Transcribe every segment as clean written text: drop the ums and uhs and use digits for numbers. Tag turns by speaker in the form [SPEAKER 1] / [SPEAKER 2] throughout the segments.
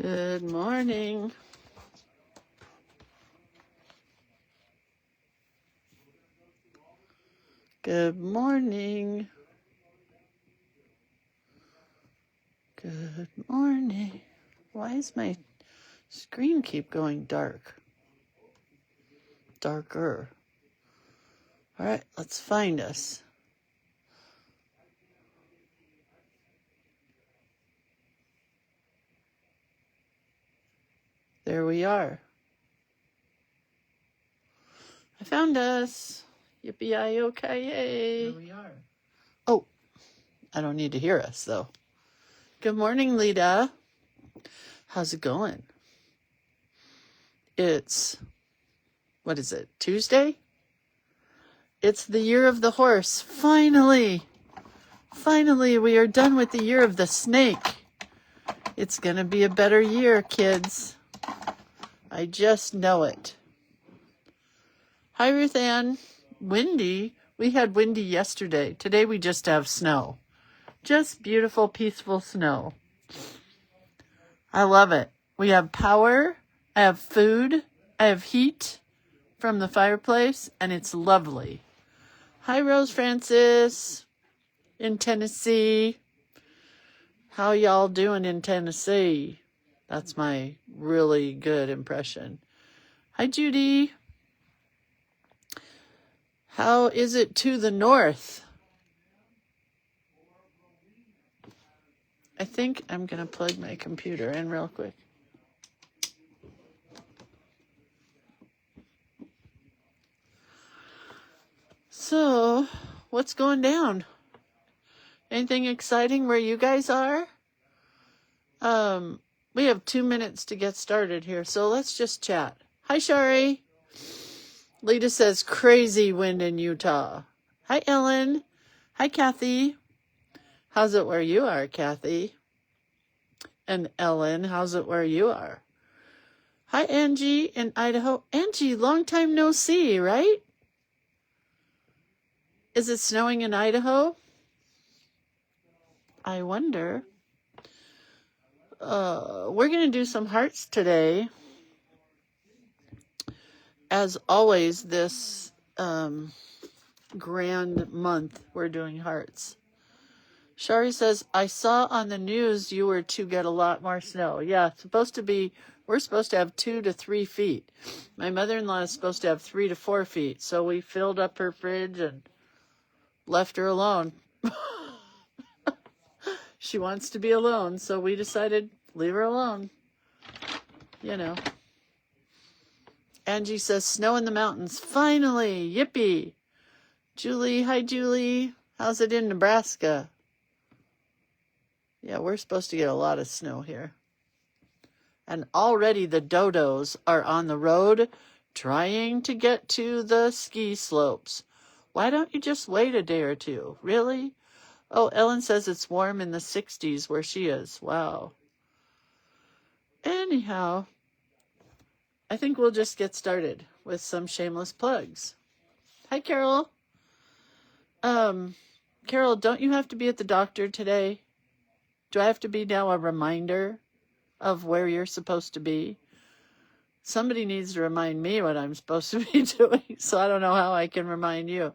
[SPEAKER 1] Good morning. Good morning. Good morning. Why is my screen keep going dark? Darker. All right, let's find us. There we are. I found us. Yippee-yi-yo-ki-yay.
[SPEAKER 2] There we are.
[SPEAKER 1] Oh, I don't need to hear us, though. Good morning, Lita. How's it going? It's, what is it, Tuesday? It's the year of the horse. Finally! Finally, we are done with the year of the snake. It's going to be a better year, kids. I just know it. Hi, Ruth Ann. Windy. We had windy yesterday. Today we just have snow. Just beautiful, peaceful snow. I love it. We have power. I have food. I have heat from the fireplace, and it's lovely. Hi, Rose Francis in Tennessee. How y'all doing in Tennessee? That's my really good impression. Hi, Judy. How is it to the north? I think I'm going to plug my computer in real quick. So, what's going down? Anything exciting where you guys are? We have 2 minutes to get started here, so let's just chat. Hi, Shari. Lita says crazy wind in Utah. Hi, Ellen. Hi, Kathy. How's it where you are, Kathy? And Ellen, how's it where you are? Hi, Angie in Idaho. Angie, long time no see, right? Is it snowing in Idaho? I wonder. We're going to do some hearts today. As always, this grand month, we're doing hearts. Shari says, I saw on the news you were to get a lot more snow. Yeah, we're supposed to have 2 to 3 feet. My mother-in-law is supposed to have 3 to 4 feet. So we filled up her fridge and left her alone. She wants to be alone, so we decided leave her alone. You know. Angie says, snow in the mountains. Finally, yippee. Julie, hi, Julie. How's it in Nebraska? Yeah, we're supposed to get a lot of snow here. And already the dodos are on the road trying to get to the ski slopes. Why don't you just wait a day or two? Really? Oh, Ellen says it's warm in the 60s where she is. Wow. Anyhow, I think we'll just get started with some shameless plugs. Hi, Carol. Carol, don't you have to be at the doctor today? Do I have to be now a reminder of where you're supposed to be? Somebody needs to remind me what I'm supposed to be doing, so I don't know how I can remind you.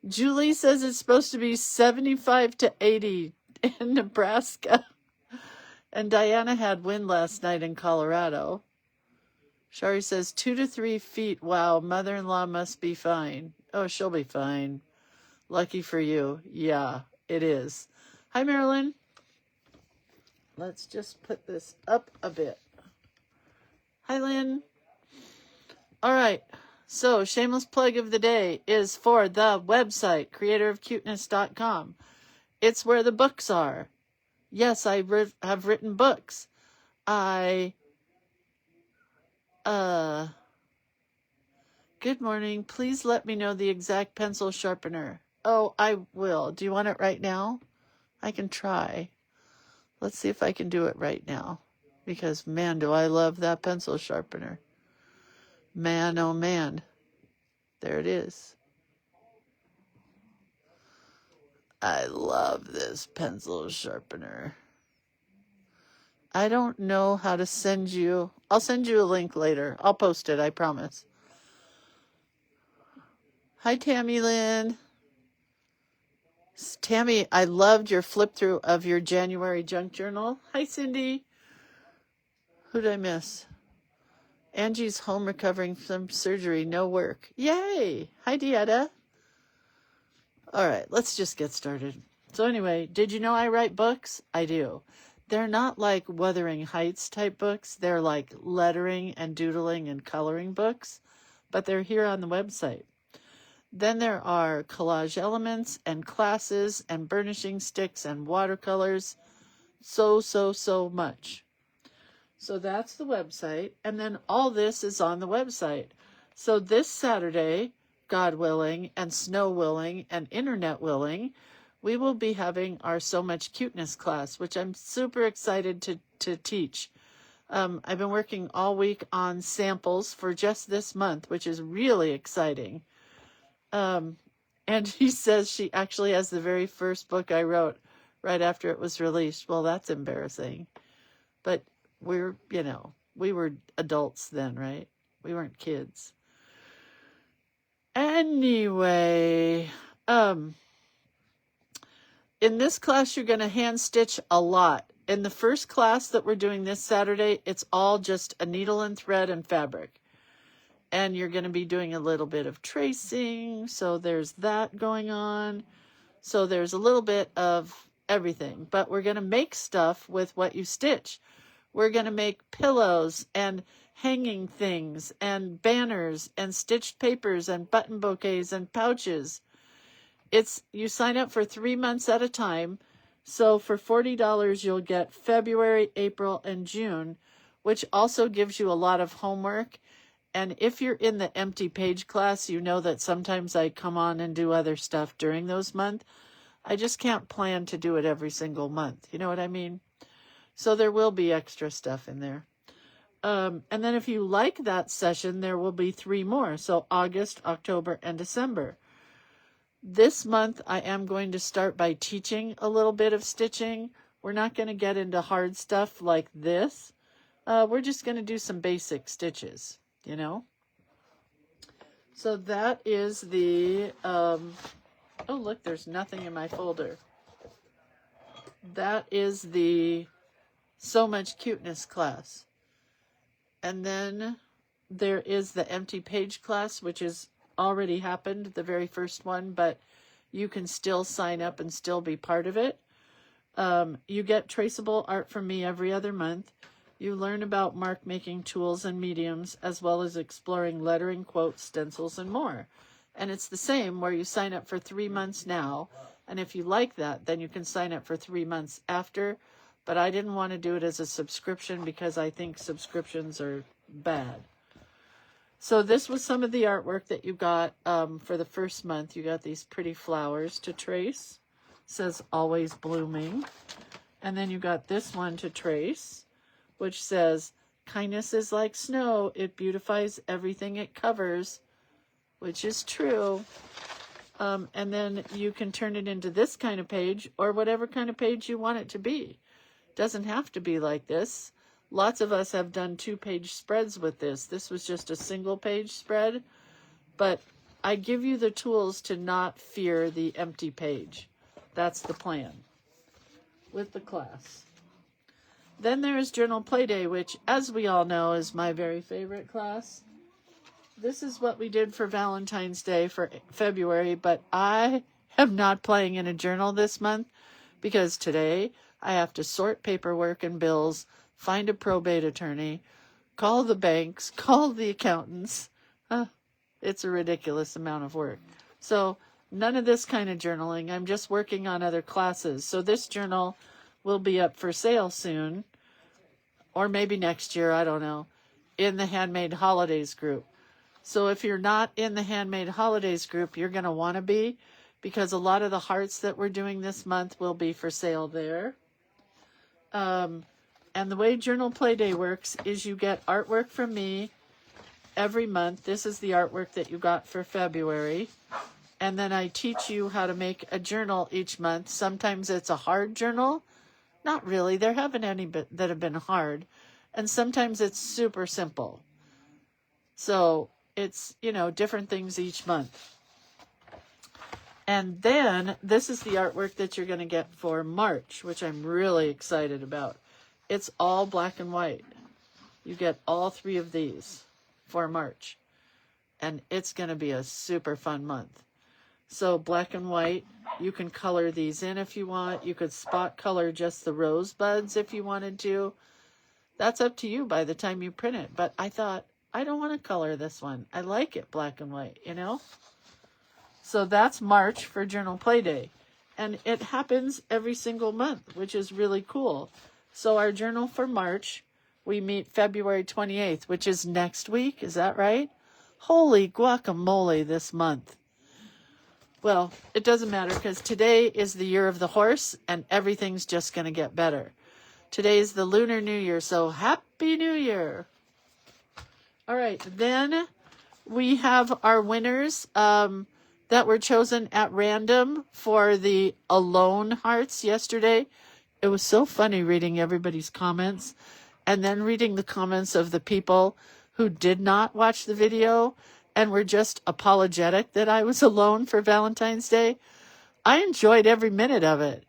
[SPEAKER 1] Julie says it's supposed to be 75 to 80 in Nebraska. And Diana had wind last night in Colorado. Shari says 2 to 3 feet. Wow, mother-in-law must be fine. Oh, she'll be fine. Lucky for you. Yeah, it is. Hi, Marilyn. Let's just put this up a bit. Hi, Lynn. All right. So, shameless plug of the day is for the website, creatorofcuteness.com. It's where the books are. Yes, I have written books. Good morning. Please let me know the exact pencil sharpener. Oh, I will. Do you want it right now? I can try. Let's see if I can do it right now. Because, man, do I love that pencil sharpener. Man, oh, man. There it is. I love this pencil sharpener. I don't know how to send you. I'll send you a link later. I'll post it, I promise. Hi, Tammy Lynn. Tammy, I loved your flip through of your January junk journal. Hi, Cindy. Who did I miss? Angie's home recovering from surgery, no work. Yay! Hi, Dieta. All right, let's just get started. So anyway, did you know I write books? I do. They're not like Wuthering Heights type books. They're like lettering and doodling and coloring books, but they're here on the website. Then there are collage elements and classes and burnishing sticks and watercolors. So much. So that's the website. And then all this is on the website. So this Saturday, God willing, and snow willing, and internet willing, we will be having our So Much Cuteness class, which I'm super excited to teach. I've been working all week on samples for just this month, which is really exciting. And he says she actually has the very first book I wrote right after it was released. Well, that's embarrassing. But we were adults then, right? We weren't kids. Anyway, in this class, you're going to hand stitch a lot. In the first class that we're doing this Saturday, it's all just a needle and thread and fabric. And you're going to be doing a little bit of tracing. So there's that going on. So there's a little bit of everything. But we're going to make stuff with what you stitch. We're going to make pillows and hanging things and banners and stitched papers and button bouquets and pouches. You sign up for 3 months at a time. So for $40, you'll get February, April, and June, which also gives you a lot of homework. And if you're in the empty page class, you know that sometimes I come on and do other stuff during those months. I just can't plan to do it every single month. You know what I mean? So there will be extra stuff in there. And then if you like that session, there will be 3 more. So August, October, and December. This month, I am going to start by teaching a little bit of stitching. We're not going to get into hard stuff like this. We're just going to do some basic stitches, you know. So that is the, oh, look, there's nothing in my folder. That is the So Much Cuteness class. And then there is the empty page class, which is already happened, the very first one, but you can still sign up and still be part of it. You get traceable art from me every other month. You learn about mark making tools and mediums, as well as exploring lettering, quotes, stencils, and more. And it's the same where you sign up for 3 months now. And if you like that, then you can sign up for 3 months after. But I didn't want to do it as a subscription because I think subscriptions are bad. So this was some of the artwork that you got for the first month. You got these pretty flowers to trace. It says always blooming. And then you got this one to trace, which says kindness is like snow. It beautifies everything it covers, which is true. And then you can turn it into this kind of page or whatever kind of page you want it to be. Doesn't have to be like this. Lots of us have done 2-page spreads with this. This was just a single-page spread, but I give you the tools to not fear the empty page. That's the plan with the class. Then there is Journal Playday, which, as we all know, is my very favorite class. This is what we did for Valentine's Day for February, but I am not playing in a journal this month because today I have to sort paperwork and bills, find a probate attorney, call the banks, call the accountants. It's a ridiculous amount of work. So none of this kind of journaling. I'm just working on other classes. So this journal will be up for sale soon, or maybe next year, I don't know, in the Handmade Holidays group. So if you're not in the Handmade Holidays group, you're going to want to be, because a lot of the hearts that we're doing this month will be for sale there. And the way Journal Playday works is you get artwork from me every month. This is the artwork that you got for February. And then I teach you how to make a journal each month. Sometimes it's a hard journal. Not really. There haven't any that have been hard. And sometimes it's super simple. So it's, you know, different things each month. And then this is the artwork that you're going to get for March, which I'm really excited about. It's all black and white. You get all 3 of these for March. And it's going to be a super fun month. So black and white, you can color these in if you want. You could spot color just the rosebuds if you wanted to. That's up to you by the time you print it. But I thought, I don't want to color this one. I like it black and white, you know? So that's March for Journal Play Day. And it happens every single month, which is really cool. So our journal for March, we meet February 28th, which is next week. Is that right? Holy guacamole this month. Well, it doesn't matter because today is the year of the horse and everything's just going to get better. Today is the Lunar New Year, so Happy New Year. All right, then we have our winners that were chosen at random for the Alone Hearts yesterday. It was so funny reading everybody's comments and then reading the comments of the people who did not watch the video and were just apologetic that I was alone for Valentine's Day. I enjoyed every minute of it,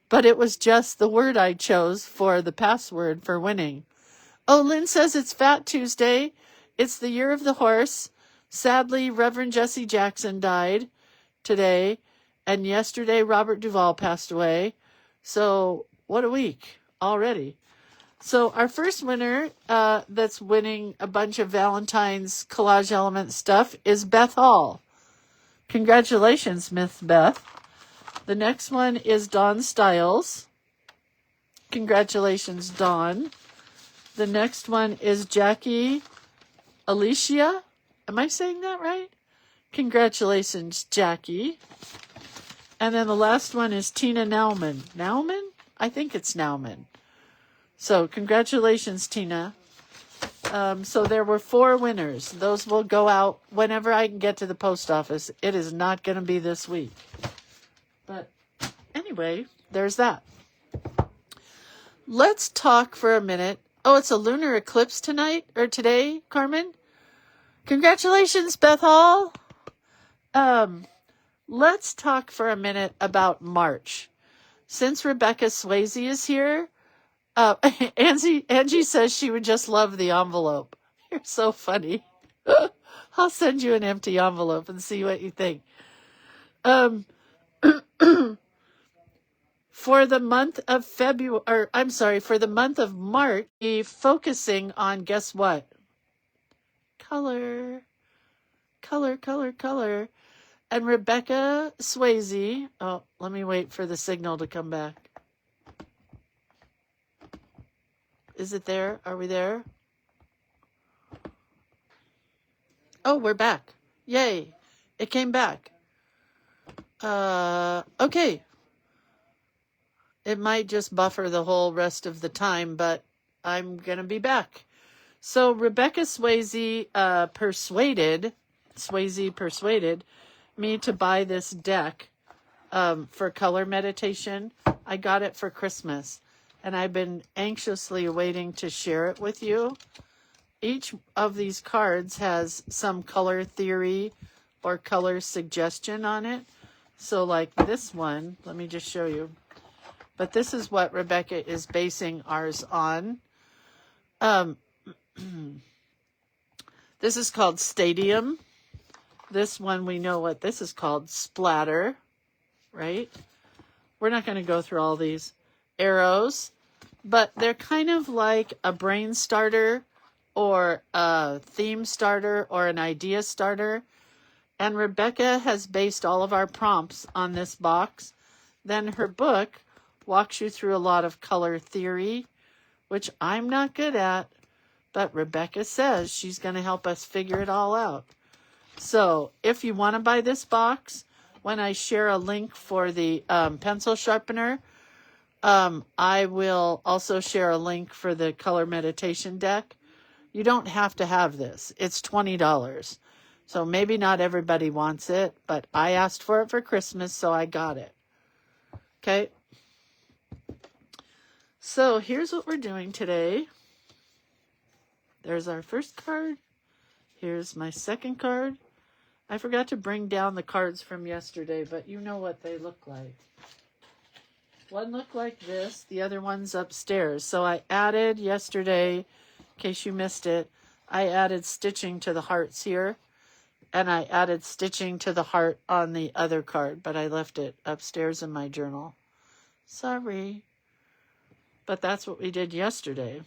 [SPEAKER 1] but it was just the word I chose for the password for winning. Oh, Lynn says it's Fat Tuesday. It's the year of the horse. Sadly, Reverend Jesse Jackson died today, and yesterday Robert Duvall passed away. So what a week already. So our first winner that's winning a bunch of Valentine's collage element stuff is Beth Hall. Congratulations, Miss Beth. The next one is Dawn Stiles. Congratulations, Dawn. The next one is Jackie Alicia. Am I saying that right? Congratulations, Jackie. And then the last one is Tina Nauman. Nauman? I think it's Nauman. So congratulations, Tina. So there were 4 winners. Those will go out whenever I can get to the post office. It is not going to be this week. But anyway, there's that. Let's talk for a minute. Oh, it's a lunar eclipse tonight or today, Carmen? Congratulations, Beth Hall. Let's talk for a minute about March. Since Rebecca Swayze is here, Angie says she would just love the envelope. You're so funny. I'll send you an empty envelope and see what you think. For the month of for the month of March, we're focusing on, guess what? Color. And Rebecca Swayze, oh, let me wait for the signal to come back. Is it there? Are we there? Oh, we're back. Yay. It came back. Okay. It might just buffer the whole rest of the time, but I'm going to be back. So Rebecca Swayze persuaded me to buy this deck for color meditation. I got it for Christmas, and I've been anxiously waiting to share it with you. Each of these cards has some color theory or color suggestion on it. So like this one, let me just show you. But this is what Rebecca is basing ours on. This is called Stadium. This one, we know what this is called, Splatter, right? We're not going to go through all these arrows, but they're kind of like a brain starter or a theme starter or an idea starter. And Rebecca has based all of our prompts on this box. Then her book walks you through a lot of color theory, which I'm not good at, but Rebecca says she's going to help us figure it all out. So if you want to buy this box, when I share a link for the pencil sharpener, I will also share a link for the color meditation deck. You don't have to have this. It's $20. So maybe not everybody wants it, but I asked for it for Christmas, so I got it. Okay. So here's what we're doing today. There's our first card. Here's my second card. I forgot to bring down the cards from yesterday, but you know what they look like. One looked like this, the other one's upstairs. So I added yesterday, in case you missed it, I added stitching to the hearts here, and I added stitching to the heart on the other card, but I left it upstairs in my journal. Sorry. But that's what we did yesterday.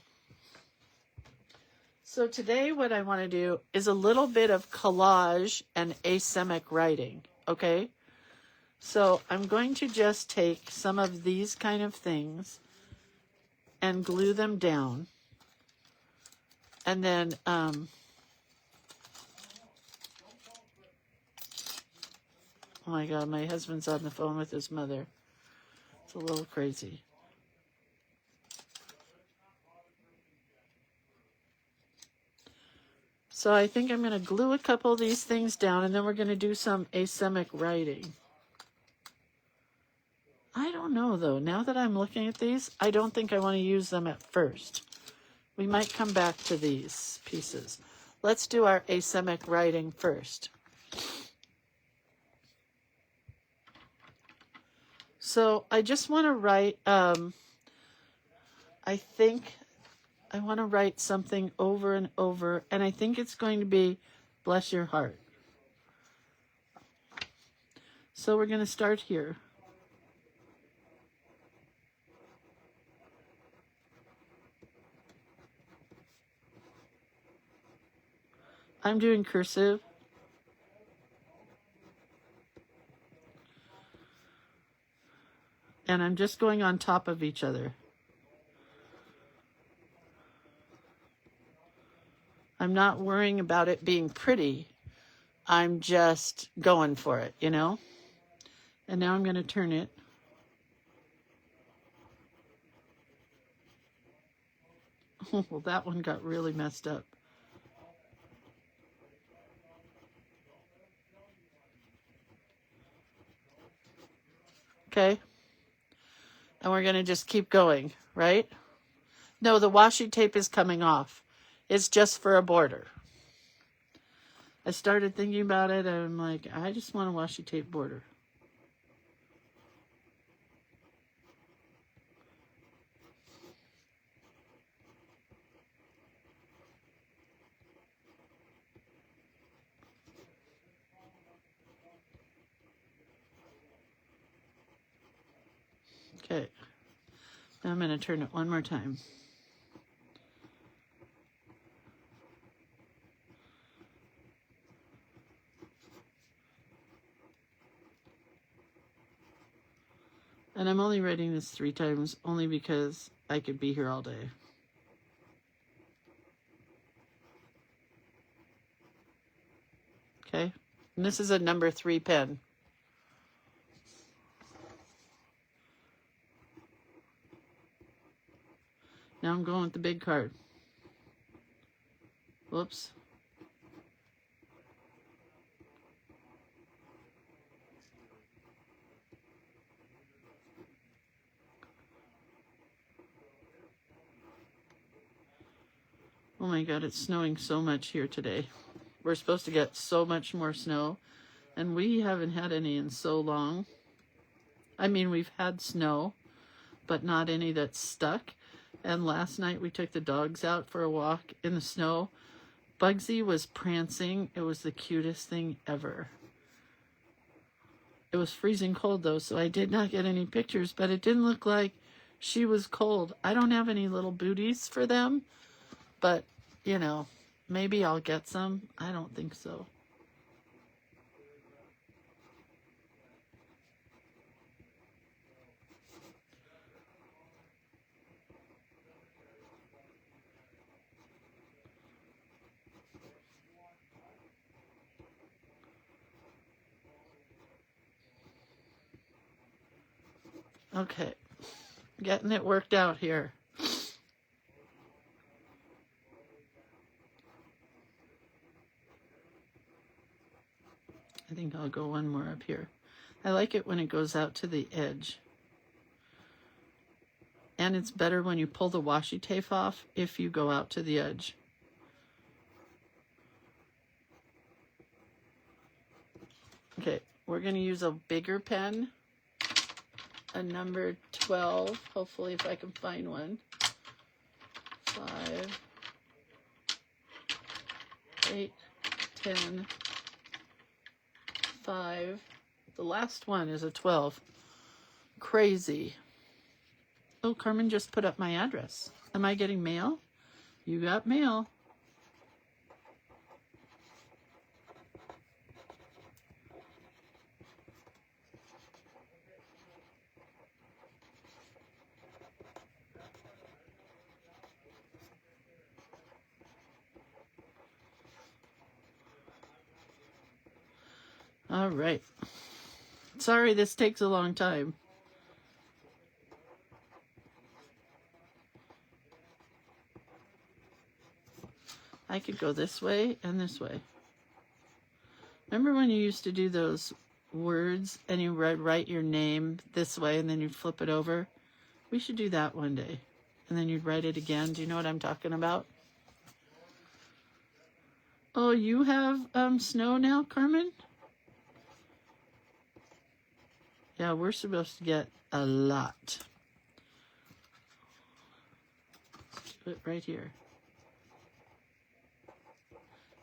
[SPEAKER 1] So today what I want to do is a little bit of collage and asemic writing, okay? So I'm going to just take some of these kind of things and glue them down. And then oh my God, my husband's on the phone with his mother. It's a little crazy. So I think I'm going to glue a couple of these things down, and then we're going to do some asemic writing. I don't know, though. Now that I'm looking at these, I don't think I want to use them at first. We might come back to these pieces. Let's do our asemic writing first. So I just want to write, I think I want to write something over and over, and I think it's going to be bless your heart. So we're going to start here. I'm doing cursive. And I'm just going on top of each other. I'm not worrying about it being pretty. I'm just going for it, you know? And now I'm going to turn it. Well, that one got really messed up. Okay. And we're going to just keep going, right? No, the washi tape is coming off. It's just for a border. I started thinking about it, and I'm like, I just want a washi tape border. Okay. Now I'm going to turn it one more time. And I'm only writing this 3 times, only because I could be here all day. Okay? And this is a number 3 pen. Now I'm going with the big card. Whoops. Oh my God, it's snowing so much here today. We're supposed to get so much more snow, and we haven't had any in so long. I mean, we've had snow, but not any that's stuck. And last night we took the dogs out for a walk in the snow. Bugsy was prancing. It was the cutest thing ever. It was freezing cold though, so I did not get any pictures, but it didn't look like she was cold. I don't have any little booties for them, but you know, maybe I'll get some. I don't think so. Okay, getting it worked out here. I think I'll go one more up here. I like it when it goes out to the edge. And it's better when you pull the washi tape off if you go out to the edge. Okay, we're going to use a bigger pen, a number 12, hopefully if I can find one. 5, 8, 10, 5. The last one is a 12. Crazy. Oh, Carmen just put up my address. Am I getting mail? You got mail. All right. Sorry, this takes a long time. I could go this way and this way. Remember when you used to do those words and you write your name this way and then you'd flip it over? We should do that one day. And then you'd write it again. Do you know what I'm talking about? Oh, you have snow now, Carmen? Yeah, we're supposed to get a lot. Let's do it right here.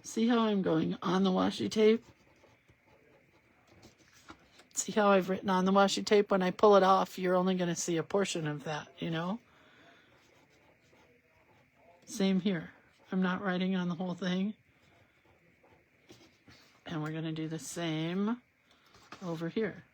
[SPEAKER 1] See how I'm going on the washi tape? See how I've written on the washi tape? When I pull it off, you're only going to see a portion of that, you know? Same here. I'm not writing on the whole thing. And we're going to do the same over here.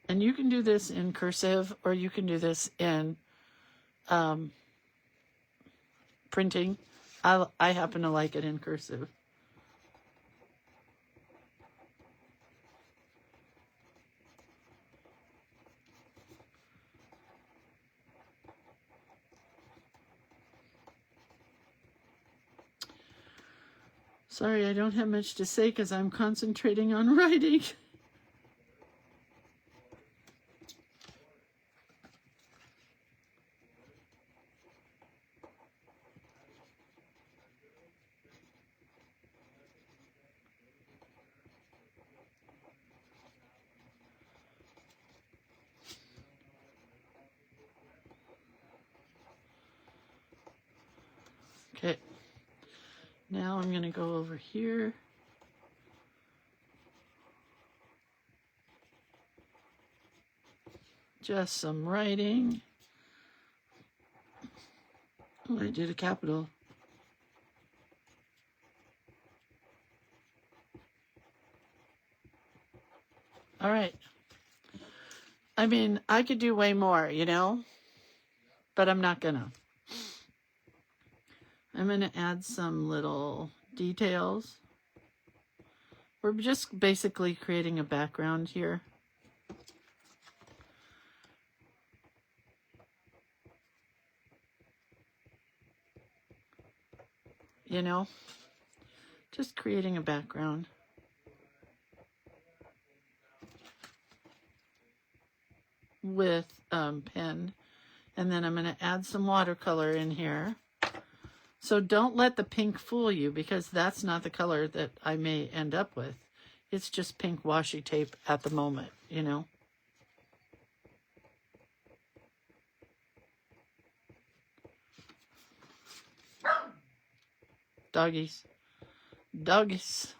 [SPEAKER 1] And you can do this in cursive, or you can do this in printing. I happen to like it in cursive. Sorry, I don't have much to say because I'm concentrating on writing. Okay, now I'm going to go over here. Just some writing. Oh, I did a capital. All right. I mean, I could do way more, you know, but I'm not gonna. I'm gonna add some little details. We're just basically creating a background here. You know, just creating a background. With pen, and then I'm going to add some watercolor in here. So don't let the pink fool you, because that's not the color that I may end up with. It's just pink washi tape at the moment, you know. Doggies. Doggies.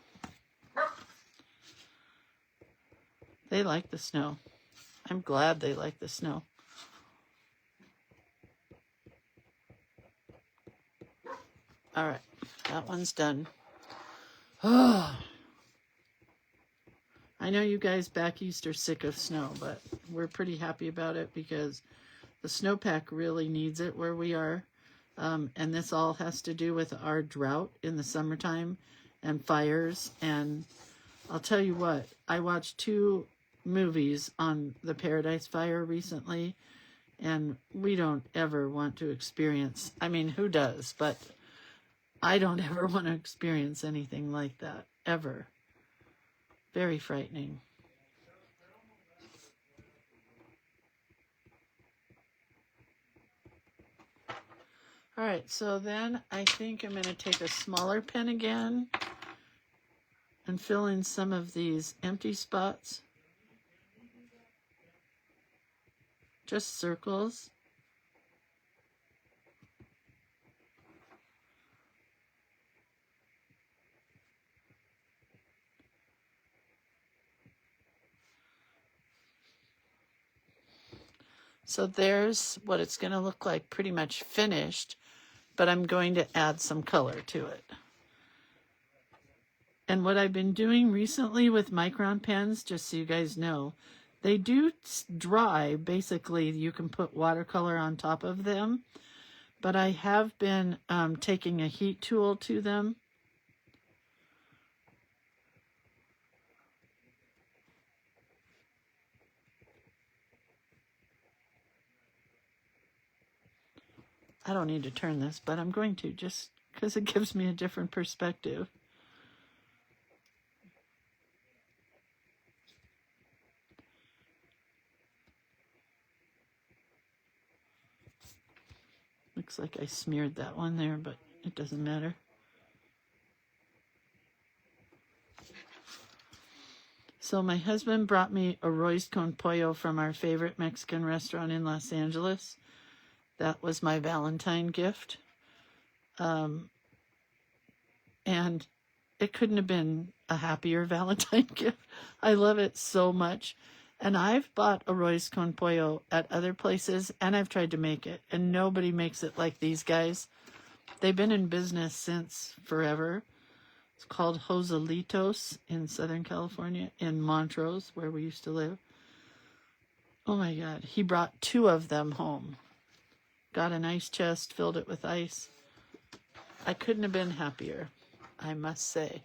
[SPEAKER 1] They like the snow. I'm glad they like the snow. All right, that one's done. Oh, I know you guys back east are sick of snow, but we're pretty happy about it because the snowpack really needs it where we are. And this all has to do with our drought in the summertime and fires. And I'll tell you what, I watched 2 movies on the Paradise Fire recently, and we don't ever want to experience, I mean, who does, but I don't ever want to experience anything like that, ever. Very frightening. All right, so then I think I'm going to take a smaller pen again and fill in some of these empty spots. Just circles. So there's what it's going to look like, pretty much finished, but I'm going to add some color to it. And what I've been doing recently with micron pens, just so you guys know, they do dry. Basically, you can put watercolor on top of them, but I have been taking a heat tool to them. I don't need to turn this, but I'm going to, just because it gives me a different perspective. Looks like I smeared that one there, but it doesn't matter. So my husband brought me a arroz con pollo from our favorite Mexican restaurant in Los Angeles. That was my Valentine gift. And it couldn't have been a happier Valentine gift. I love it so much. And I've bought arroz con pollo at other places, and I've tried to make it, and nobody makes it like these guys. They've been in business since forever. It's called Joselitos in Southern California, in Montrose, where we used to live. Oh my God, he brought 2 of them home. Got an ice chest, filled it with ice. I couldn't have been happier, I must say.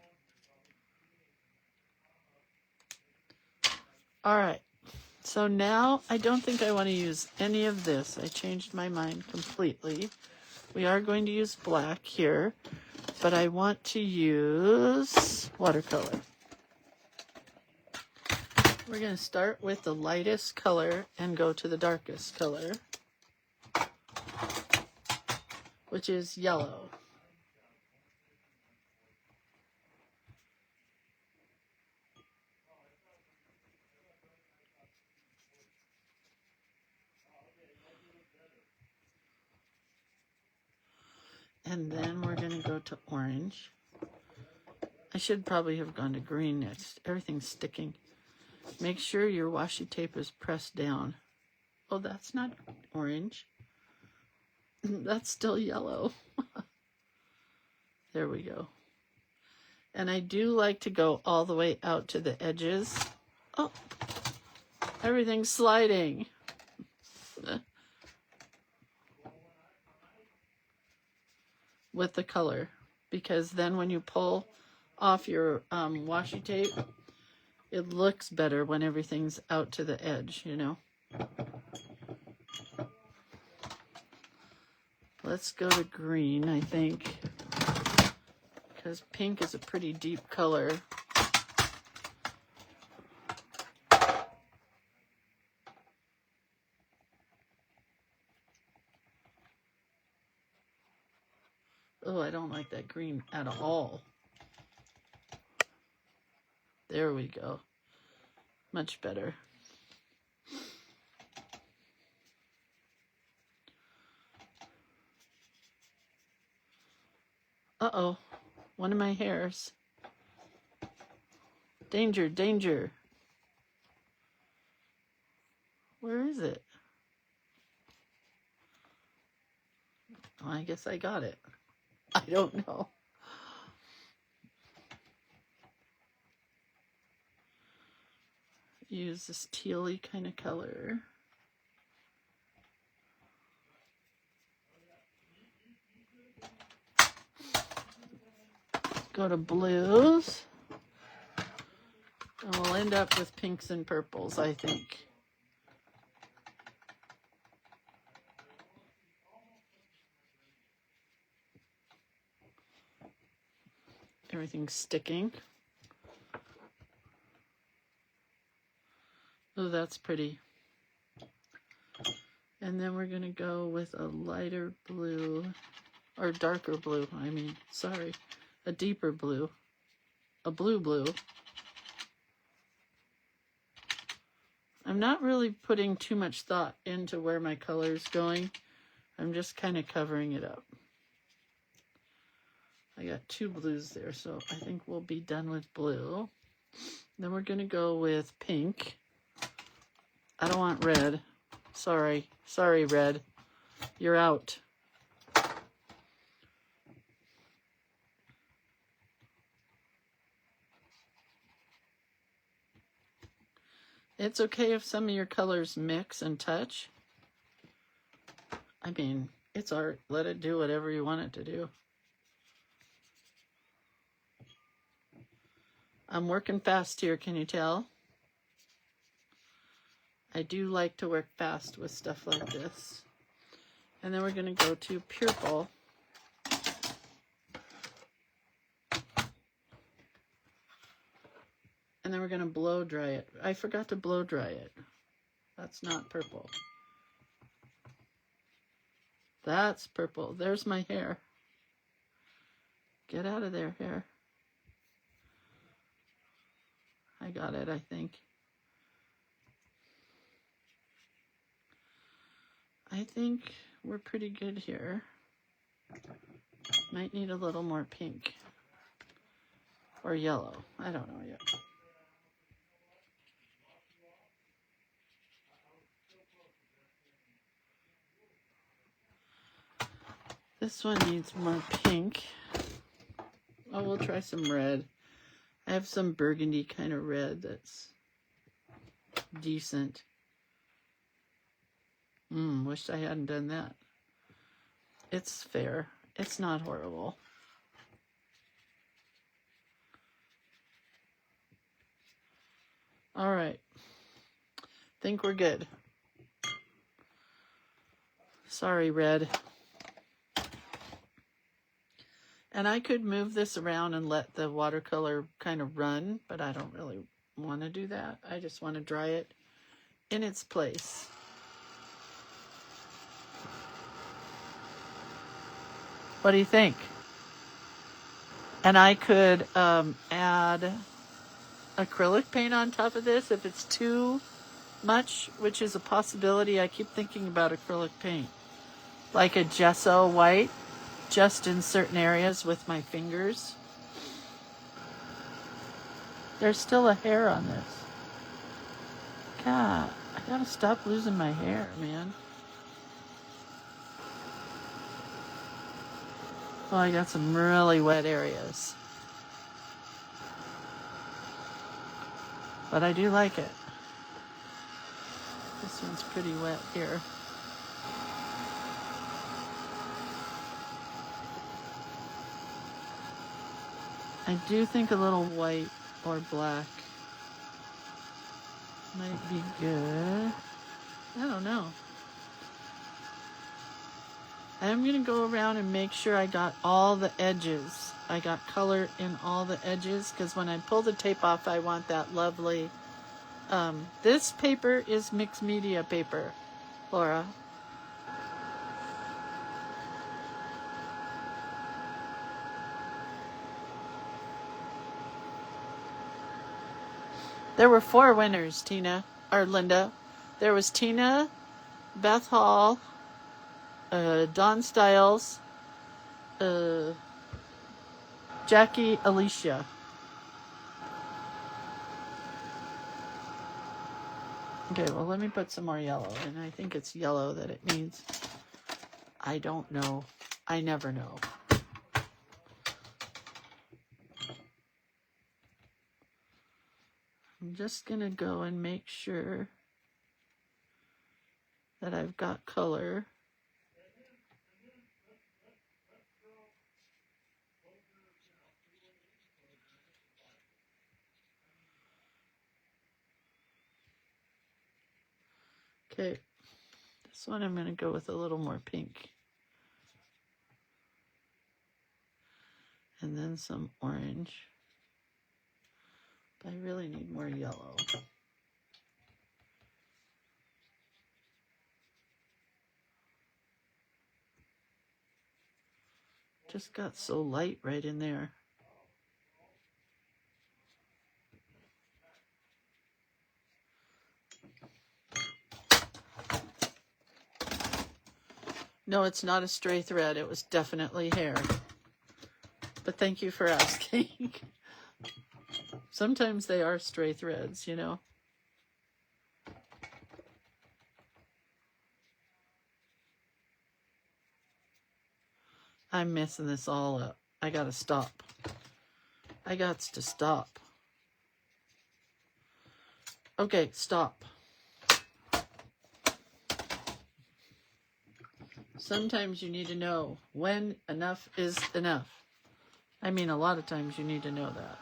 [SPEAKER 1] All right, so now I don't think I want to use any of this. I changed my mind completely. We are going to use black here, but I want to use watercolor. We're going to start with the lightest color and go to the darkest color, which is yellow. And then we're going to go to orange. I should probably have gone to green next. Everything's sticking. Make sure your washi tape is pressed down. Oh, that's not orange. That's still yellow. There we go. And I do like to go all the way out to the edges. Oh, everything's sliding. With the color, because then when you pull off your washi tape, it looks better when everything's out to the edge, you know. Let's go to green, I think, because pink is a pretty deep color. Oh, I don't like that green at all. There we go. Much better. Uh-oh, one of my hairs. Danger, danger. Where is it? Oh, I guess I got it. I don't know. Use this tealy kind of color. Go to blues. And we'll end up with pinks and purples, I think. Everything's sticking. Oh, that's pretty. And then we're going to go with a lighter blue, or darker blue, I mean, sorry, a deeper blue, a blue. I'm not really putting too much thought into where my color is going. I'm just kind of covering it up. I got 2 blues there, so I think we'll be done with blue. Then we're going to go with pink. I don't want red. Sorry, red. You're out. It's okay if some of your colors mix and touch. I mean, it's art. Let it do whatever you want it to do. I'm working fast here, can you tell? I do like to work fast with stuff like this. And then we're going to go to purple. And then we're going to blow dry it. I forgot to blow dry it. That's not purple. That's purple. There's my hair. Get out of there, hair. I got it, I think. I think we're pretty good here. Might need a little more pink. Or yellow. I don't know yet. This one needs more pink. Oh, we'll try some red. I have some burgundy kind of red that's decent. Wish I hadn't done that. It's fair. It's not horrible. All right. Think we're good. Sorry, red. And I could move this around and let the watercolor kind of run, but I don't really want to do that. I just want to dry it in its place. What do you think? And I could add acrylic paint on top of this if it's too much, which is a possibility. I keep thinking about acrylic paint. Like a gesso white, just in certain areas with my fingers. There's still a hair on this. God, I gotta stop losing my hair, man. Well, I got some really wet areas. But I do like it. This one's pretty wet here. I do think a little white or black might be good. I don't know. I'm going to go around and make sure I got all the edges. I got color in all the edges, because when I pull the tape off, I want that lovely... this paper is mixed media paper, Laura. There were 4 winners, Tina, or Linda. There was Tina, Beth Hall, Dawn Stiles, Jackie Alicia. Okay, well, let me put some more yellow, and I think it's yellow that it needs. I don't know. I never know. I'm just going to go and make sure that I've got color. Okay, this one I'm going to go with a little more pink. and then some orange. But I really need more yellow. Just got so light right in there. No, it's not a stray thread. It was definitely hair. But thank you for asking. Sometimes they are stray threads, you know. I'm messing this all up. I gotta stop. I got to stop. Okay, stop. Sometimes you need to know when enough is enough. I mean, a lot of times you need to know that.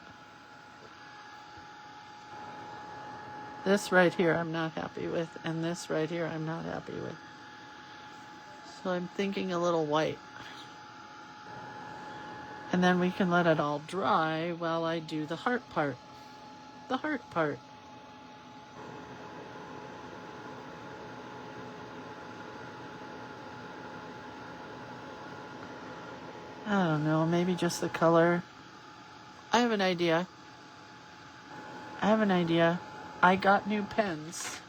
[SPEAKER 1] This right here I'm not happy with, and this right here I'm not happy with. So I'm thinking a little white. And then we can let it all dry while I do the heart part. The heart part. I don't know, maybe just the color. I have an idea. I got new pens.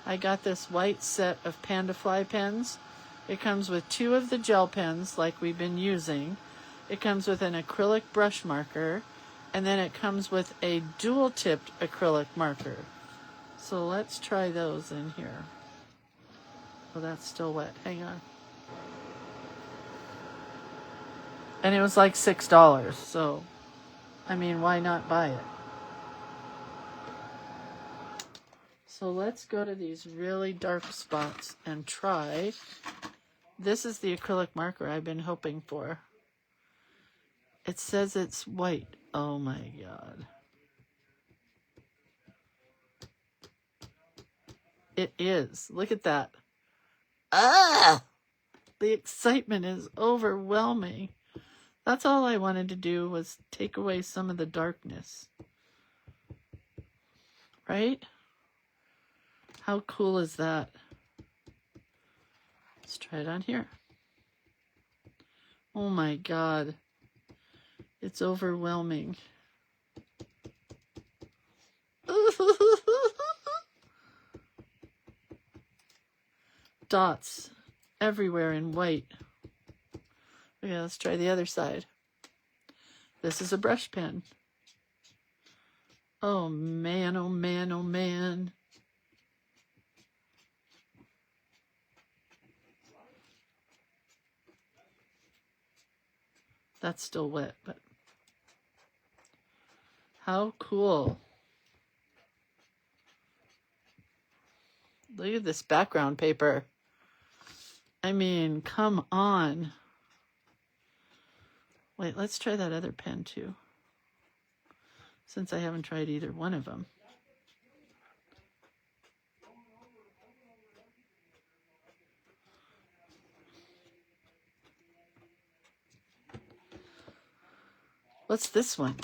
[SPEAKER 1] I got this white set of Panda Fly pens. It comes with 2 of the gel pens like we've been using. It comes with an acrylic brush marker, and then it comes with a dual-tipped acrylic marker. So let's try those in here. Oh, that's still wet. Hang on. And it was like $6, so, I mean, why not buy it? So let's go to these really dark spots and try. This is the acrylic marker I've been hoping for. It says it's white. Oh my God. It is. Look at that. Ah! The excitement is overwhelming. That's all I wanted to do was take away some of the darkness. Right? How cool is that? Let's try it on here. Oh my God. It's overwhelming. Dots everywhere in white. Okay, let's try the other side. This is a brush pen. Oh man, oh man, oh man. That's still wet, but how cool. Look at this background paper. I mean, come on. Wait, let's try that other pen too, since I haven't tried either one of them. What's this one?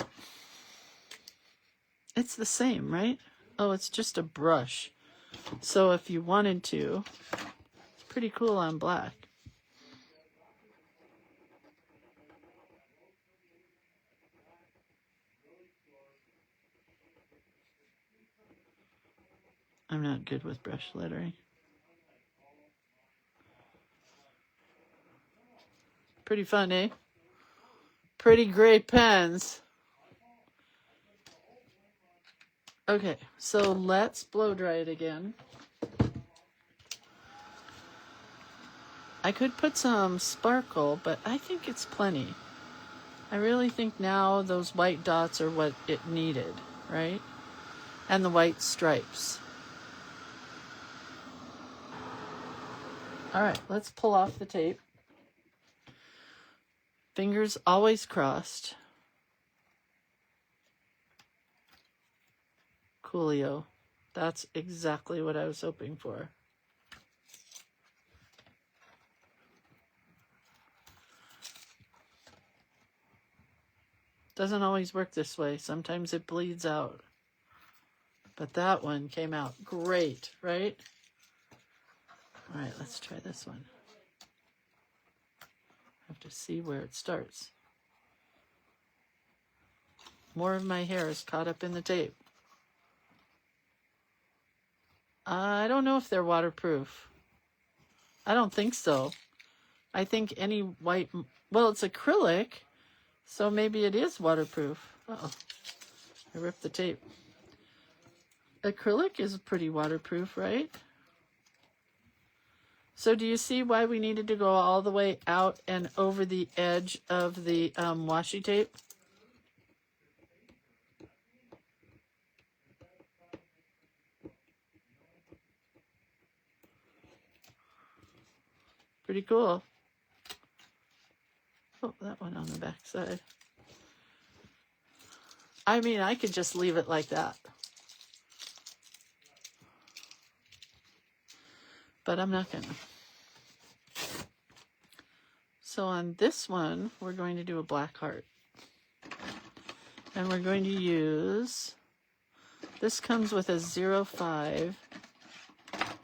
[SPEAKER 1] It's the same, right? Oh, it's just a brush. So if you wanted to, it's pretty cool on black. I'm not good with brush lettering. Pretty fun, eh? Pretty great pens. Okay, so let's blow dry it again. I could put some sparkle, but I think it's plenty. I really think now those white dots are what it needed, right? And the white stripes. All right, let's pull off the tape. Fingers always crossed. Coolio. That's exactly what I was hoping for. Doesn't always work this way. Sometimes it bleeds out. But that one came out great, right? All right, let's try this one. Have to see where it starts. More of my hair is caught up in the tape. I don't know if they're waterproof. I don't think so. I think any white, well, it's acrylic, so maybe it is waterproof. Uh-oh, I ripped the tape. Acrylic is pretty waterproof, right? So do you see why we needed to go all the way out and over the edge of the washi tape? Pretty cool. Oh, that one on the back side. I mean, I could just leave it like that. But I'm not gonna. So on this one, we're going to do a black heart. And we're going to use, this comes with a 0.5.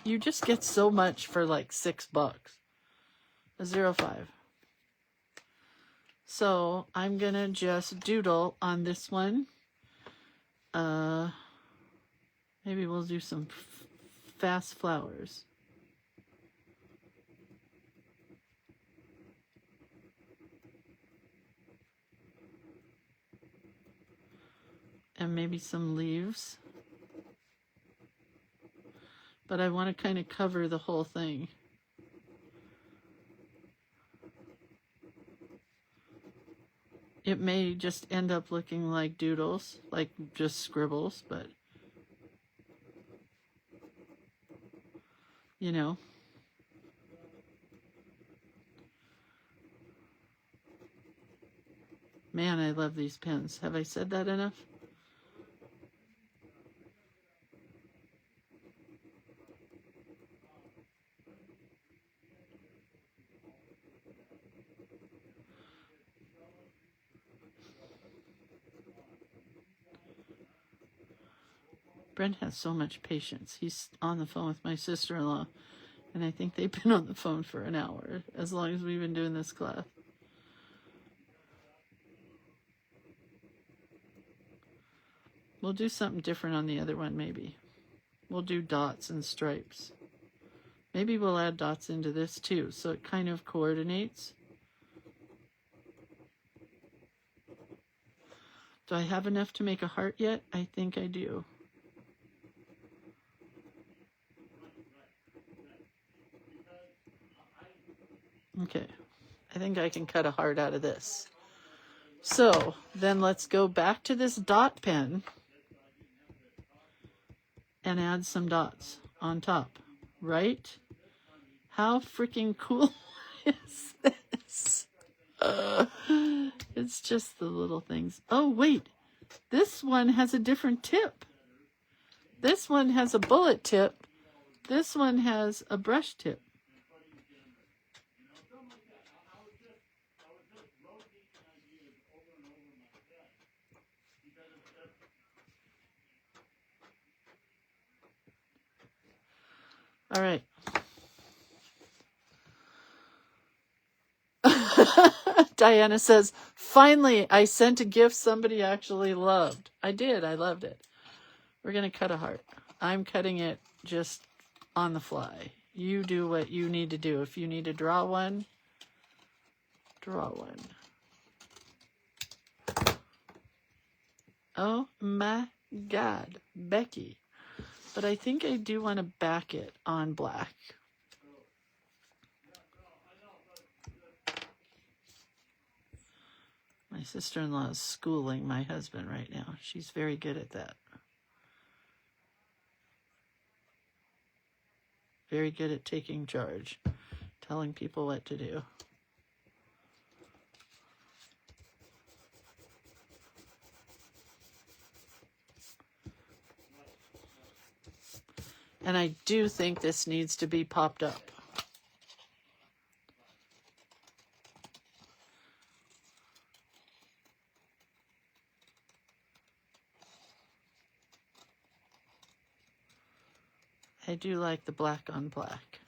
[SPEAKER 1] You just get so much for like $6. A 0.5. So I'm gonna just doodle on this one. Maybe we'll do some fast flowers. And maybe some leaves. But I want to kind of cover the whole thing. It may just end up looking like doodles, like just scribbles, but you know. Man, I love these pens. Have I said that enough? Brent has so much patience. He's on the phone with my sister-in-law, and I think they've been on the phone for an hour, as long as we've been doing this class. We'll do something different on the other one, maybe. We'll do dots and stripes. Maybe we'll add dots into this too, so it kind of coordinates. Do I have enough to make a heart yet? I think I do. Okay, I think I can cut a heart out of this. So then let's go back to this dot pen and add some dots on top, right? How freaking cool is this? It's just the little things. Oh, wait, this one has a different tip. This one has a bullet tip. This one has a brush tip. All right. Diana says, finally, I sent a gift somebody actually loved. I did. I loved it. We're going to cut a heart. I'm cutting it just on the fly. You do what you need to do. If you need to draw one, draw one. Oh my God, Becky. But I think I do want to back it on black. My sister-in-law is schooling my husband right now. She's very good at that. Very good at taking charge, telling people what to do. And I do think this needs to be popped up. I do like the black on black.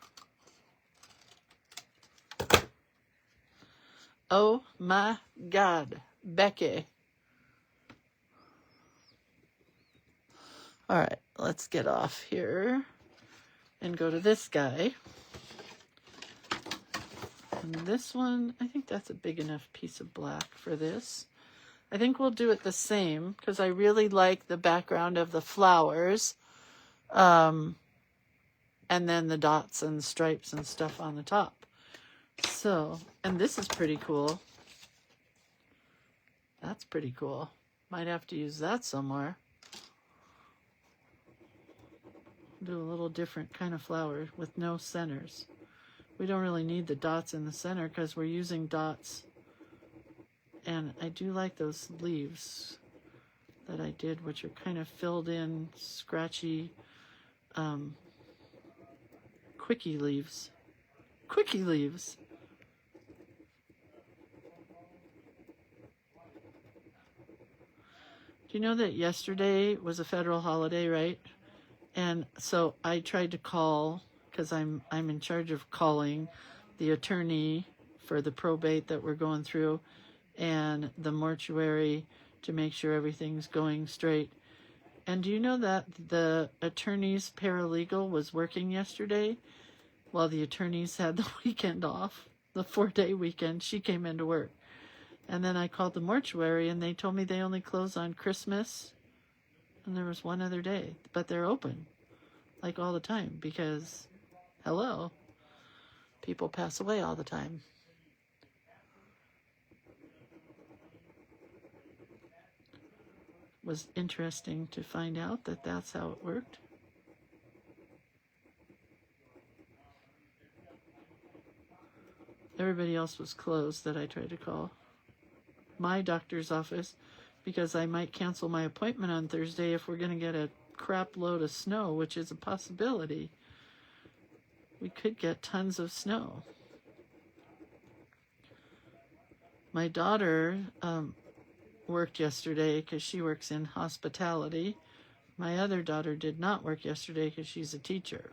[SPEAKER 1] Oh my God, Becky. All right, let's get off here and go to this guy. And this one, I think that's a big enough piece of black for this. I think we'll do it the same because I really like the background of the flowers. And then the dots and stripes and stuff on the top. So, and this is pretty cool. That's pretty cool. Might have to use that somewhere. Do a little different kind of flower with no centers. We don't really need the dots in the center because we're using dots. And I do like those leaves that I did, which are kind of filled in, scratchy, quickie leaves. Quickie leaves. Do you know that yesterday was a federal holiday, right? And so I tried to call, because I'm in charge of calling the attorney for the probate that we're going through and the mortuary to make sure everything's going straight. And do you know that the attorney's paralegal was working yesterday while the attorneys had the weekend off, the 4-day weekend? She came into work. And then I called the mortuary and they told me they only close on Christmas. And there was one other day, but they're open like all the time because, hello, people pass away all the time. It was interesting to find out that that's how it worked. Everybody else was closed that I tried to call. My doctor's office, because I might cancel my appointment on Thursday if we're going to get a crap load of snow, which is a possibility. We could get tons of snow. My daughter worked yesterday because she works in hospitality. My other daughter did not work yesterday because she's a teacher.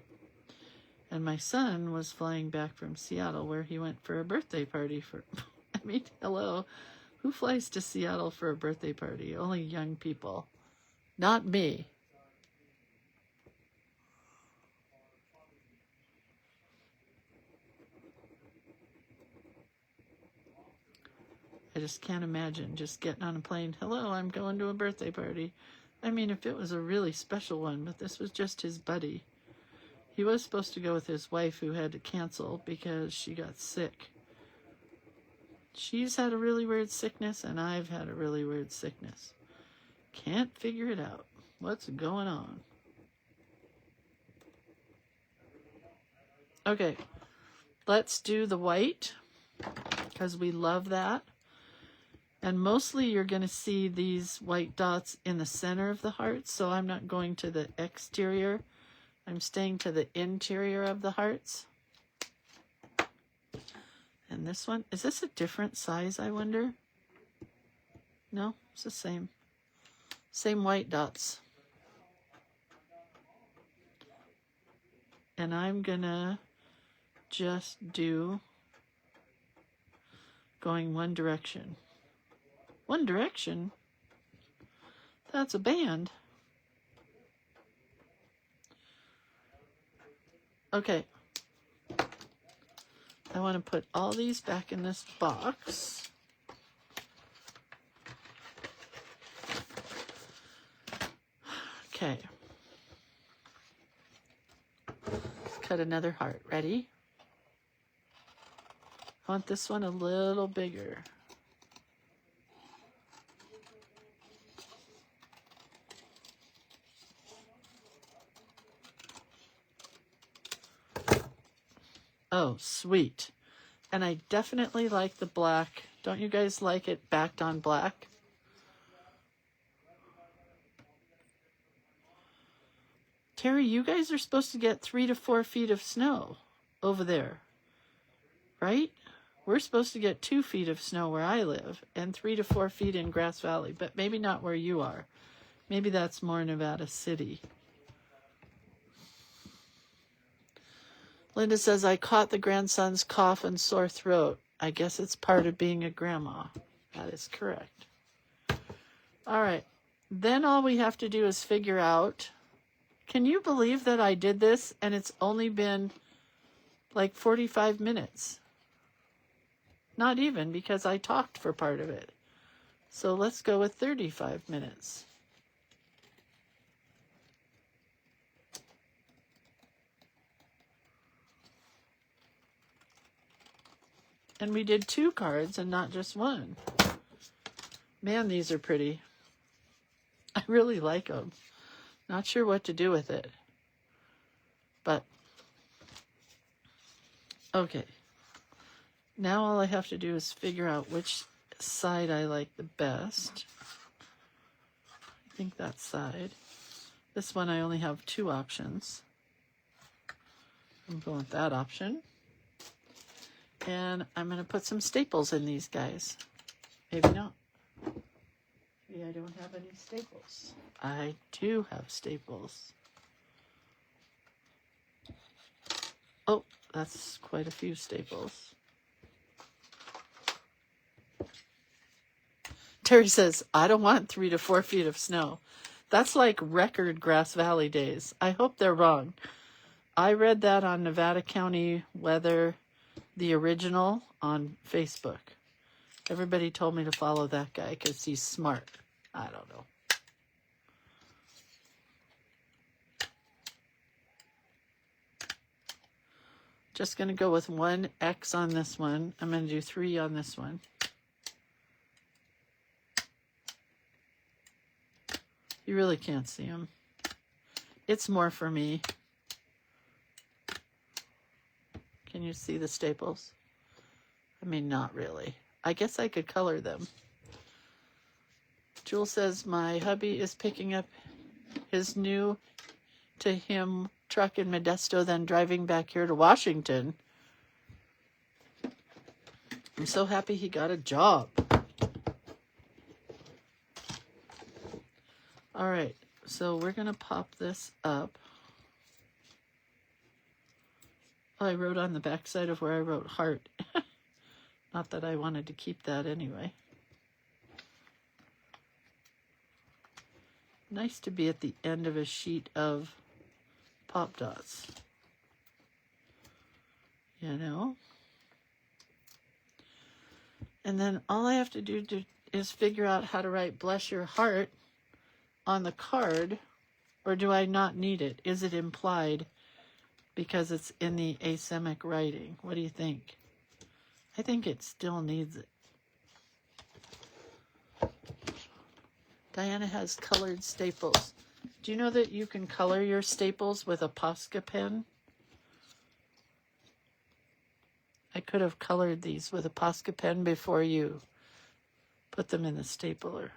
[SPEAKER 1] And my son was flying back from Seattle where he went for a birthday party for, I mean, hello. Who flies to Seattle for a birthday party? Only young people. Not me. I just can't imagine just getting on a plane. Hello, I'm going to a birthday party. I mean, if it was a really special one, but this was just his buddy. He was supposed to go with his wife who had to cancel because she got sick. She's had a really weird sickness, and I've had a really weird sickness. Can't figure it out. What's going on? Okay, let's do the white, because we love that. And mostly you're going to see these white dots in the center of the heart, so I'm not going to the exterior. I'm staying to the interior of the hearts. And this one, is this a different size, I wonder? No, it's the same. Same white dots. And I'm gonna just do going one direction. One Direction? That's a band. Okay. I want to put all these back in this box. Okay. Cut another heart. Ready? I want this one a little bigger. Oh, sweet. And I definitely like the black. Don't you guys like it backed on black? Terry, you guys are supposed to get 3 to 4 feet of snow over there, right? We're supposed to get 2 feet of snow where I live and 3 to 4 feet in Grass Valley, but maybe not where you are. Maybe that's more Nevada City. Linda says, I caught the grandson's cough and sore throat. I guess it's part of being a grandma. That is correct. All right. Then all we have to do is figure out, can you believe that I did this and it's only been like 45 minutes? Not even, because I talked for part of it. So let's go with 35 minutes. And we did 2 cards and not just 1. Man, these are pretty. I really like them. Not sure what to do with it. But, okay. Now all I have to do is figure out which side I like the best. I think that side. This one I only have 2 options. I'm going with that option. And I'm going to put some staples in these guys. Maybe not. Maybe I don't have any staples. I do have staples. Oh, that's quite a few staples. Terry says, I don't want 3 to 4 feet of snow. That's like record Grass Valley days. I hope they're wrong. I read that on Nevada County Weather, the original, on Facebook. Everybody told me to follow that guy because he's smart. I don't know. Just going to go with 1 X on this one. I'm going to do 3 on this one. You really can't see them. It's more for me. Can you see the staples? I mean, not really. I guess I could color them. Jewel says, my hubby is picking up his new to him truck in Modesto, then driving back here to Washington. I'm so happy he got a job. All right, so we're going to pop this up. Oh, I wrote on the back side of where I wrote heart. Not that I wanted to keep that anyway. Nice to be at the end of a sheet of pop dots. You know? And then all I have to do is figure out how to write bless your heart on the card, or do I not need it? Is it implied because it's in the asemic writing? What do you think? I think it still needs it. Diana has colored staples. Do you know that you can color your staples with a Posca pen? I could have colored these with a Posca pen before you put them in the stapler.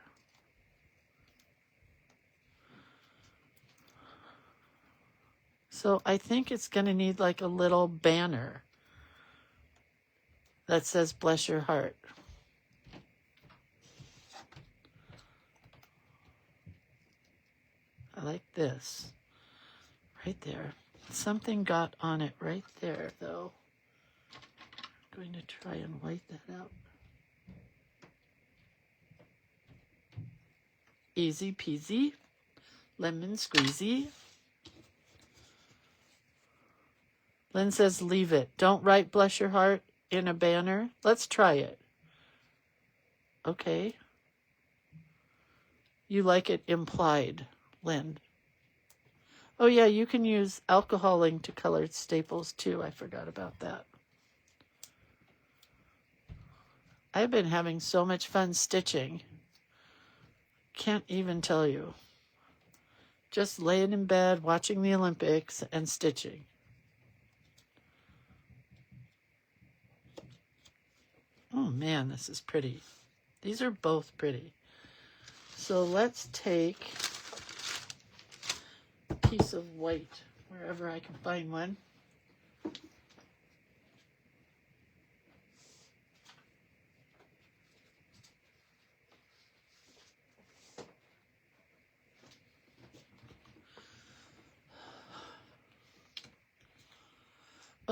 [SPEAKER 1] So I think it's going to need like a little banner that says bless your heart. I like this. Right there. Something got on it right there, though. I'm going to try and white that out. Easy peasy. Lemon squeezy. Lynn says leave it. Don't write bless your heart in a banner. Let's try it. Okay. You like it implied, Lynn. Oh yeah, you can use alcohol ink to color staples too. I forgot about that. I've been having so much fun stitching. Can't even tell you. Just laying in bed, watching the Olympics and stitching. Oh man, this is pretty. These are both pretty. So let's take a piece of white, wherever I can find one.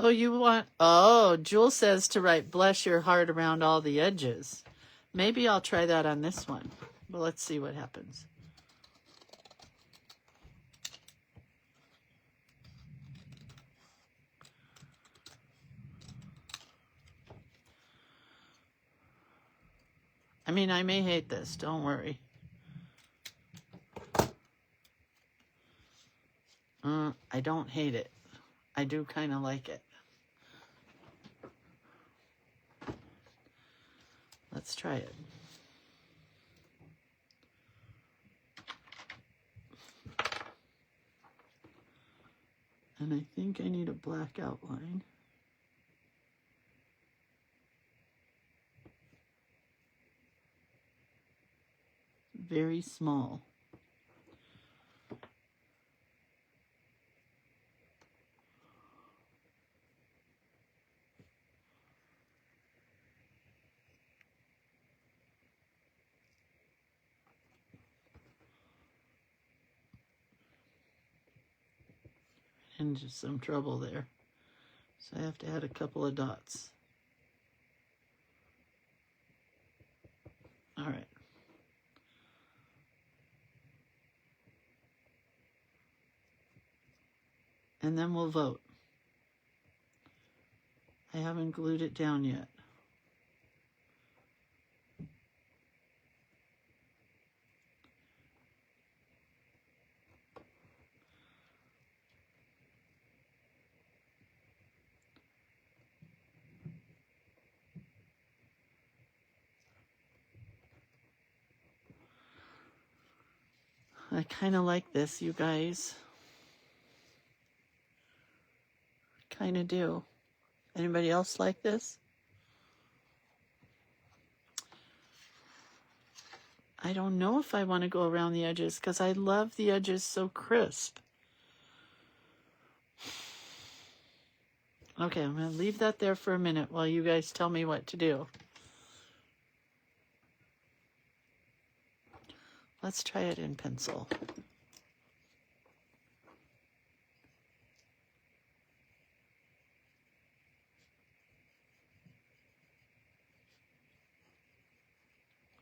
[SPEAKER 1] Oh, you want, oh, Jewel says to write bless your heart around all the edges. Maybe I'll try that on this one. But let's see what happens. I mean, I may hate this, don't worry. I don't hate it. I do kind of like it. Let's try it. And I think I need a black outline. Very small. Into some trouble there. So I have to add a couple of dots. All right. And then we'll vote. I haven't glued it down yet. I kind of like this, you guys. Kind of do. Anybody else like this? I don't know if I want to go around the edges because I love the edges so crisp. Okay, I'm going to leave that there for a minute while you guys tell me what to do. Let's try it in pencil.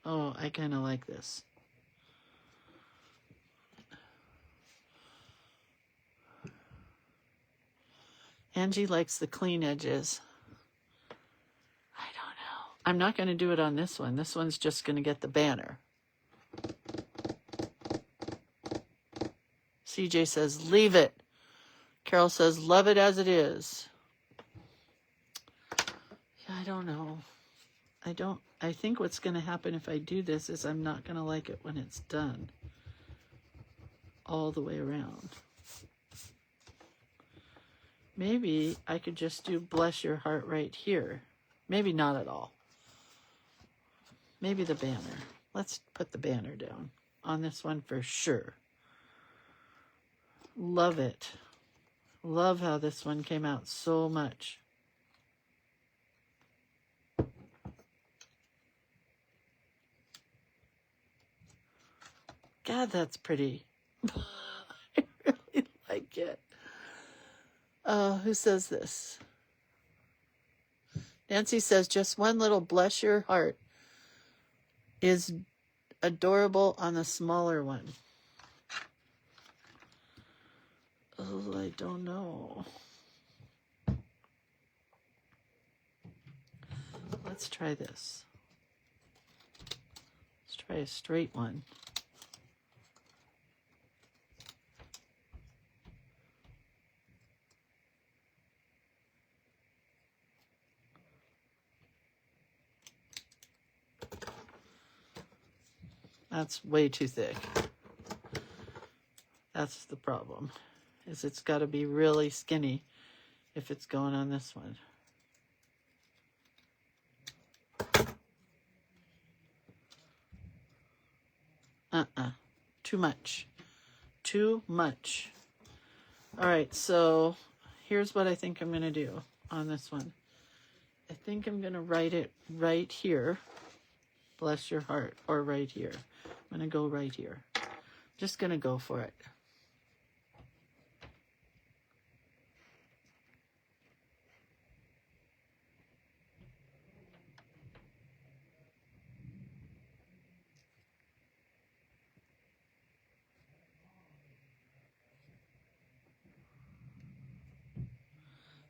[SPEAKER 1] Oh, I kind of like this. Angie likes the clean edges. I don't know. I'm not going to do it on this one. This one's just going to get the banner. CJ says, leave it. Carol says, love it as it is. Yeah, I don't know. I think what's going to happen if I do this is I'm not going to like it when it's done. All the way around. Maybe I could just do bless your heart right here. Maybe not at all. Maybe the banner. Let's put the banner down on this one for sure. Love it. Love how this one came out so much. God, that's pretty. I really like it. Who says this? Nancy says, just one little bless your heart is adorable on the smaller one. Oh, I don't know. Let's try this. Let's try a straight one. That's way too thick. That's the problem, is it's got to be really skinny if it's going on this one. Too much. Too much. All right, so here's what I think I'm going to do on this one. I think I'm going to write it right here. Bless your heart, or right here. I'm going to go right here. Just going to go for it.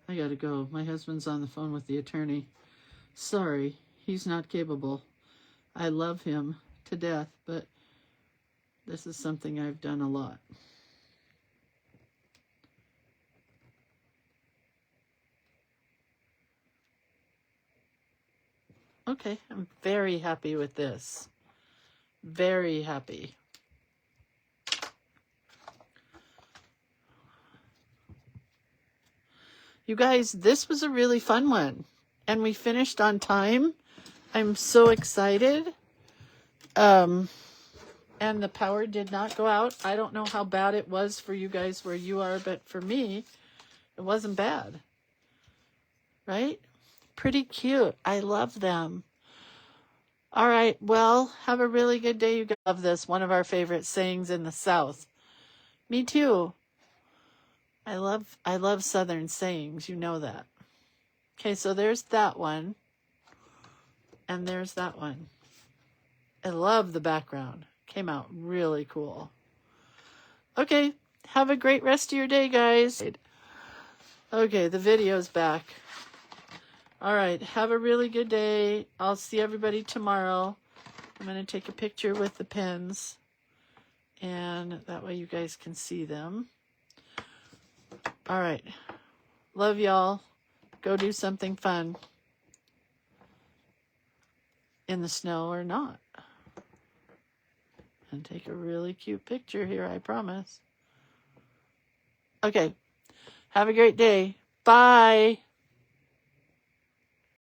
[SPEAKER 1] I gotta go. My husband's on the phone with the attorney. Sorry, he's not capable. I love him to death, but this is something I've done a lot. Okay, I'm very happy with this. Very happy. You guys, this was a really fun one. And we finished on time. I'm so excited. And the power did not go out. I don't know how bad it was for you guys where you are, but for me, it wasn't bad. Right? Pretty cute. I love them. All right. Well, have a really good day. You guys love this. One of our favorite sayings in the South. Me too. I love Southern sayings. You know that. Okay, so there's that one. And there's that one. I love the background. Came out really cool. Okay, have a great rest of your day, guys. Okay, the video's back. All right, have a really good day. I'll see everybody tomorrow. I'm going to take a picture with the pens, and that way you guys can see them. All right, love y'all. Go do something fun. In the snow or not. And take a really cute picture here, I promise. Okay, have a great day. Bye.